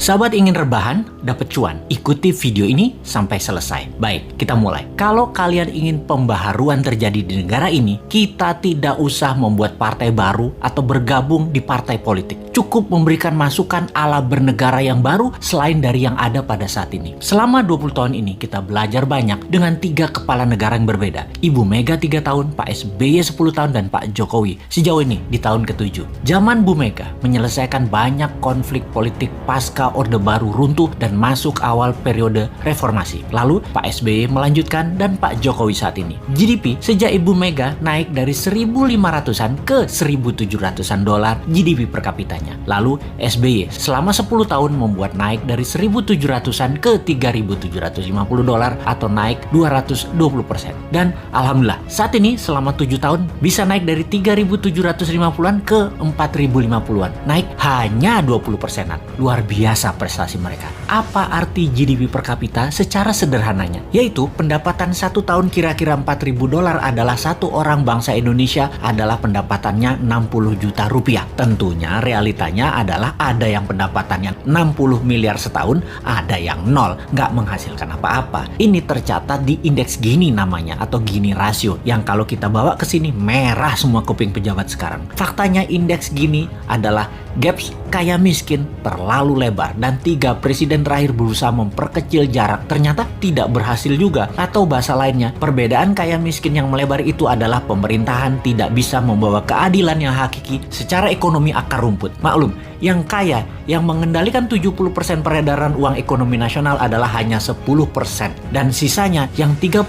Sahabat ingin rebahan, dapat cuan? Ikuti video ini sampai selesai. Baik, kita mulai. Kalau kalian ingin pembaharuan terjadi di negara ini, kita tidak usah membuat partai baru atau bergabung di partai politik. Cukup memberikan masukan ala bernegara yang baru selain dari yang ada pada saat ini. Selama 20 tahun ini kita belajar banyak dengan 3 kepala negara yang berbeda. Ibu Mega 3 tahun, Pak SBY 10 tahun, dan Pak Jokowi sejauh ini di tahun ke-7. Zaman Bu Mega menyelesaikan banyak konflik politik pasca Orde Baru runtuh dan masuk awal periode reformasi. Lalu Pak SBY melanjutkan dan Pak Jokowi saat ini. GDP sejak Ibu Mega naik dari 1.500-an ke 1.700-an dolar GDP per kapitanya. Lalu SBY selama 10 tahun membuat naik dari 1.700-an ke 3.750 dolar atau naik 220%. Dan alhamdulillah saat ini selama 7 tahun bisa naik dari 3.750-an ke 4.050-an. Naik hanya 20%-an. Luar biasa prestasi mereka. Apa arti GDP per kapita secara sederhananya? Yaitu pendapatan 1 tahun kira-kira 4.000 dolar adalah satu orang bangsa Indonesia adalah pendapatannya 60 juta rupiah. Tentunya realitanya adalah ada yang pendapatannya 60 miliar setahun, ada yang nol, nggak menghasilkan apa-apa. Ini tercatat di indeks Gini namanya atau Gini rasio yang kalau kita bawa ke sini merah semua kuping pejabat sekarang. Faktanya indeks Gini adalah gaps kaya miskin terlalu lebar dan 3 presiden terakhir berusaha memperkecil jarak ternyata tidak berhasil juga. Atau bahasa lainnya, perbedaan kaya miskin yang melebar itu adalah pemerintahan tidak bisa membawa keadilan yang hakiki secara ekonomi akar rumput. Maklum, yang kaya yang mengendalikan 70% peredaran uang ekonomi nasional adalah hanya 10% dan sisanya yang 30%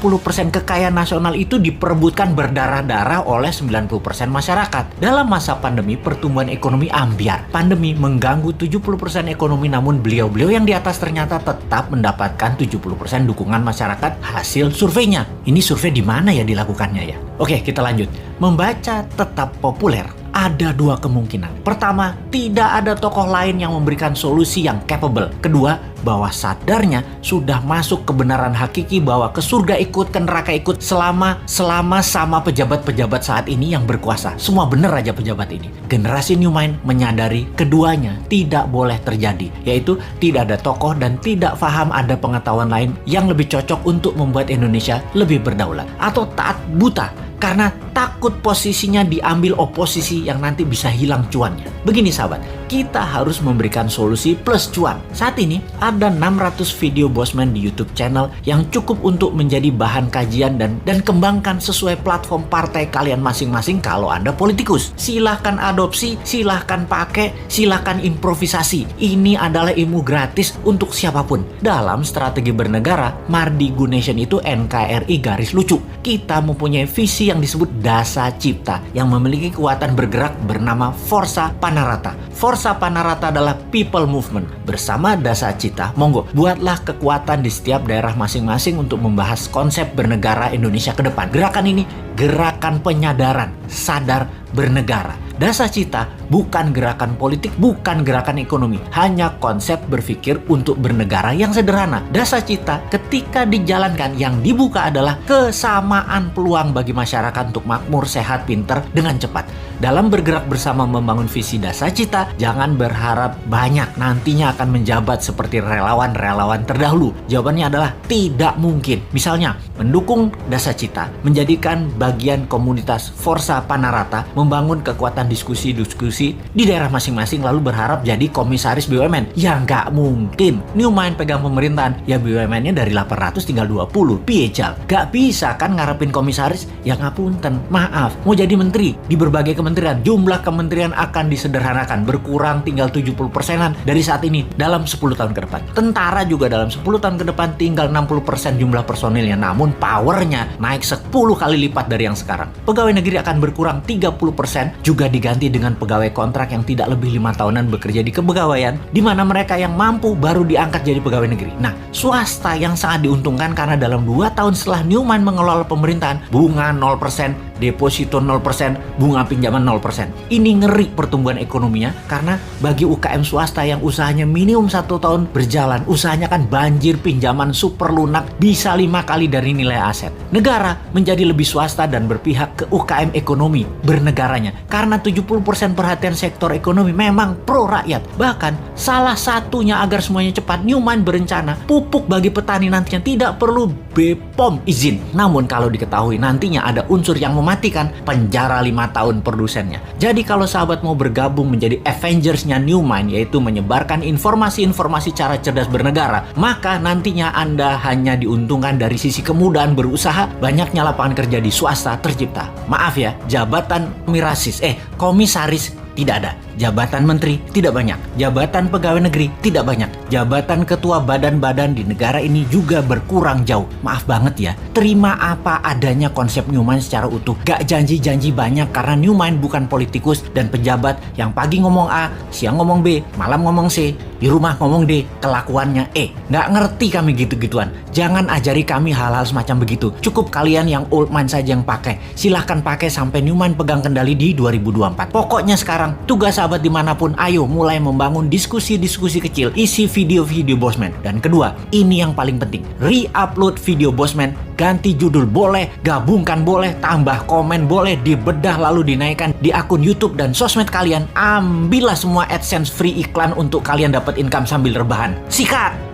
kekayaan nasional itu diperebutkan berdarah-darah oleh 90% masyarakat. Dalam masa pandemi, pertumbuhan ekonomi ambyar. Pandemi mengganggu 70% ekonomi, namun beliau-beliau yang di atas ternyata tetap mendapatkan 70% dukungan masyarakat hasil surveinya. Ini survei di mana ya dilakukannya ya? Oke, kita lanjut. Membaca tetap populer. Ada 2 kemungkinan. Pertama, tidak ada tokoh lain yang memberikan solusi yang capable. Kedua, bahwa sadarnya sudah masuk kebenaran hakiki bahwa ke surga ikut, ke neraka ikut selama sama pejabat-pejabat saat ini yang berkuasa. Semua bener aja pejabat ini. Generasi New Mind menyadari keduanya tidak boleh terjadi, yaitu tidak ada tokoh dan tidak paham ada pengetahuan lain yang lebih cocok untuk membuat Indonesia lebih berdaulat. Atau taat buta karena takut posisinya diambil oposisi yang nanti bisa hilang cuannya. Begini sahabat, kita harus memberikan solusi plus cuan. Saat ini ada 600 video Bosman di YouTube channel yang cukup untuk menjadi bahan kajian dan kembangkan sesuai platform partai kalian masing-masing kalau Anda politikus. Silahkan adopsi, silahkan pakai, silahkan improvisasi. Ini adalah ilmu gratis untuk siapapun. Dalam strategi bernegara, Mardi Gunation itu NKRI garis lucu. Kita mempunyai visi yang disebut Dasa Cipta yang memiliki kekuatan bergerak bernama Forza Panarata. Forza Panarata adalah people movement. Bersama Dasa Cipta, monggo buatlah kekuatan di setiap daerah masing-masing untuk membahas konsep bernegara Indonesia ke depan. Gerakan ini gerakan penyadaran, sadar bernegara. Dasa Cipta bukan gerakan politik, bukan gerakan ekonomi, hanya konsep berpikir untuk bernegara yang sederhana. Dasa Cipta ketika dijalankan yang dibuka adalah kesamaan peluang bagi masyarakat untuk makmur, sehat, pinter dengan cepat. Dalam bergerak bersama membangun visi Dasa Cipta, jangan berharap banyak nantinya akan menjabat seperti relawan-relawan terdahulu. Jawabannya adalah tidak mungkin. Misalnya, mendukung Dasa Cipta, menjadikan bagian komunitas Forza Panarata, membangun kekuatan diskusi-diskusi di daerah masing-masing lalu berharap jadi komisaris BUMN. Ya nggak mungkin. New Mind pegang pemerintahan, ya BUMN-nya dari 800 tinggal 20. Piejal. Gak bisa kan ngarepin komisaris? Ya ngapunten, maaf. Mau jadi menteri di berbagai kementerian, jumlah kementerian akan disederhanakan, berkurang tinggal 70%-an dari saat ini dalam 10 tahun ke depan. Tentara juga dalam 10 tahun ke depan tinggal 60% jumlah personilnya, namun powernya naik 10 kali lipat dari yang sekarang. Pegawai negeri akan berkurang 30%, juga diganti dengan pegawai kontrak yang tidak lebih 5 tahunan bekerja di kepegawaian, di mana mereka yang mampu baru diangkat jadi pegawai negeri. Nah, swasta yang sangat diuntungkan karena dalam 2 tahun setelah New Mind mengelola pemerintahan, bunga 0%, deposito 0%, bunga pinjaman 0%. Ini ngeri pertumbuhan ekonominya karena bagi UKM swasta yang usahanya minimum 1 tahun berjalan, usahanya kan banjir pinjaman super lunak bisa 5 kali dari nilai aset. Negara menjadi lebih swasta dan berpihak ke UKM ekonomi bernegaranya karena 70% perhatian sektor ekonomi memang pro rakyat. Bahkan salah satunya agar semuanya cepat, Newmont berencana pupuk bagi petani nantinya tidak perlu BPOM izin. Namun kalau diketahui nantinya ada unsur yang mematikan, penjara 5 tahun produsennya. Jadi kalau sahabat mau bergabung menjadi Avengers-nya Newmont, yaitu menyebarkan informasi-informasi cara cerdas bernegara, maka nantinya Anda hanya diuntungkan dari sisi kemudahan berusaha, banyaknya lapangan kerja di swasta tercipta. Maaf ya, jabatan komisaris tidak ada. Jabatan menteri tidak banyak. Jabatan pegawai negeri tidak banyak. Jabatan ketua badan-badan di negara ini juga berkurang jauh. Maaf banget ya. Terima apa adanya konsep Newmont secara utuh. Gak janji-janji banyak karena Newmont bukan politikus dan pejabat yang pagi ngomong A, siang ngomong B, malam ngomong C, di rumah ngomong D, kelakuannya E. Gak ngerti kami gitu-gituan. Jangan ajari kami hal-hal semacam begitu. Cukup kalian yang old mind saja yang pakai. Silahkan pakai sampai Newmont pegang kendali di 2024. Pokoknya sekarang tugas sahabat dimanapun, ayo mulai membangun diskusi-diskusi kecil, isi video-video Bosman. Dan kedua, ini yang paling penting, re-upload video Bosman, ganti judul boleh, gabungkan boleh, tambah komen boleh, dibedah lalu dinaikkan di akun YouTube dan sosmed kalian. Ambillah semua AdSense free iklan untuk kalian dapat income sambil rebahan. Sikat!